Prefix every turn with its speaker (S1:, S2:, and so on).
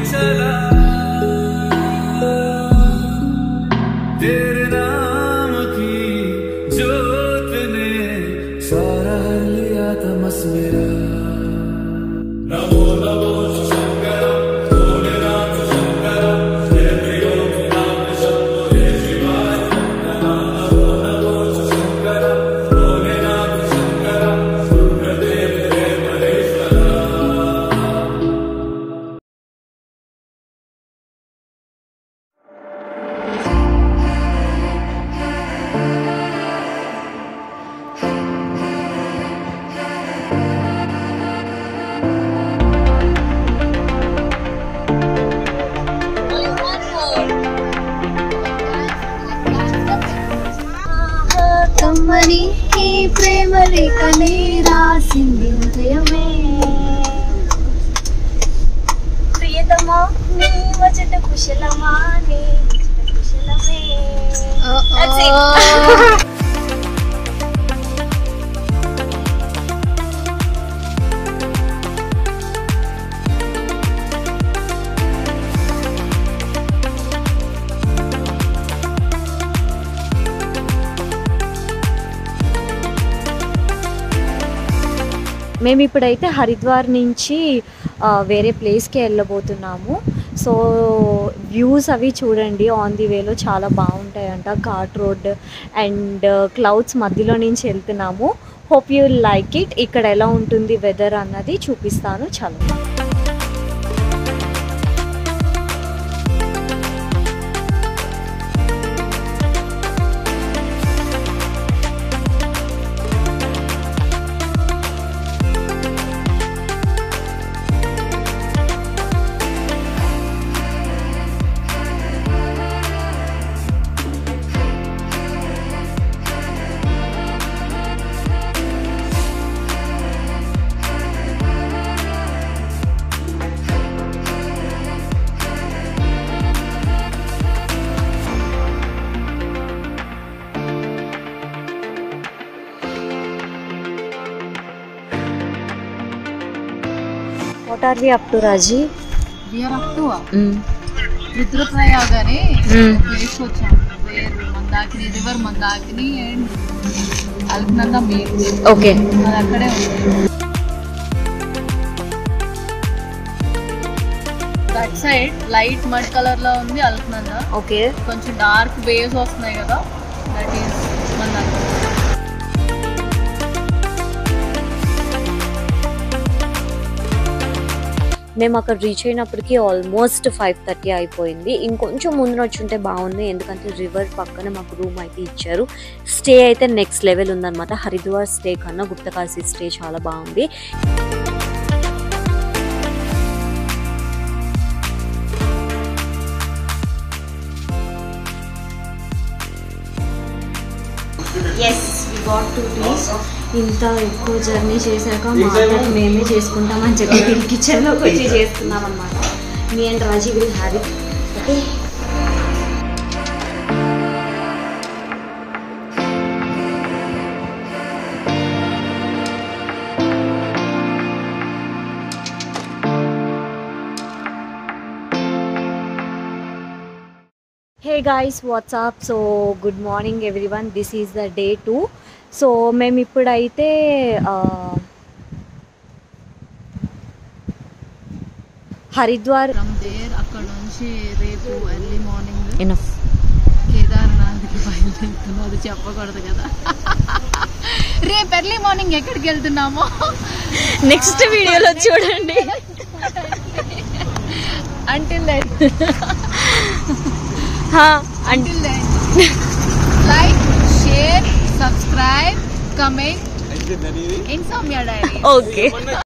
S1: चला तेरे नाम की जोत ने सारा लिया तमस मेरा नमो नमो शंकर भोलेनाथ शंकर जय त्रिलोकीनाथ शंभो जय शिवाय नमो नमो शंकर भोलेनाथ शंकर रुद्रदेव जय महेश्वरा
S2: కమ్మని ఈ ప్రేమ లేఖనే రాసింది హృదయమే ప్రియతమా నీ వచట కుశలమా నీ కుశలమే
S3: మేము ఇప్పుడైతే హరిద్వార్ నుంచి వేరే ప్లేస్కి వెళ్ళబోతున్నాము. సో వ్యూస్ అవి చూడండి, ఆన్ ది వేలో చాలా బాగుంటాయంట. ఘాట్ రోడ్ అండ్ క్లౌడ్స్ మధ్యలో నుంచి వెళ్తున్నాము. Hope you like it. ఇక్కడ ఎలా ఉంటుంది వెదర్ అన్నది చూపిస్తాను. చాలా What are we up to, Raji?
S4: We are up to Rudraprayag అనే ప్లేస్ వచ్చాము. Mandakini river Mandakini and Alaknanda beach.
S3: Okay,
S4: అది అక్కడే ఉంది. That side light mud colour లో ఉంది అల్కనంద.
S3: ఓకే,
S4: కొంచెం డార్క్ వేవ్స్ వస్తున్నాయి కదా, దట్ ఈస్ మందాకిని.
S3: మేము అక్కడ రీచ్ అయినప్పటికీ ఆల్మోస్ట్ 5:30 అయిపోయింది. ఇంకొంచెం ముందు వచ్చి ఉంటే బాగుంది, ఎందుకంటే రివర్ పక్కన మాకు రూమ్ అయితే ఇచ్చారు. స్టే అయితే నెక్స్ట్ లెవెల్ ఉందన్నమాట. హరిద్వార్ స్టే కన్నా గుప్తకాశీ స్టే చాలా బాగుంది. ఇంత ఎక్కువ జర్నీ చేశాక మాటలు మేమే చేసుకుంటామని చెప్పి కిచెన్లోకి వచ్చి చేస్తున్నాం అనమాట. Me and Raji will have it. Okay, Hey guys, what's up? So good morning everyone. This is the day 2. So మేము ఇప్పుడైతే హరిద్వార్
S4: అక్కడ నుంచి రేపు ఎర్లీ మార్నింగ్ కేదార్నాథ్కి బయలుదేరుతున్నాం. అది చెప్పకూడదు కదా. రేపు ఎర్లీ మార్నింగ్ ఎక్కడికి వెళ్తున్నామో
S3: నెక్స్ట్ వీడియోలో చూడండి.
S4: Until then, like, share, subscribe, comment in Soumya Diary.
S3: Okay.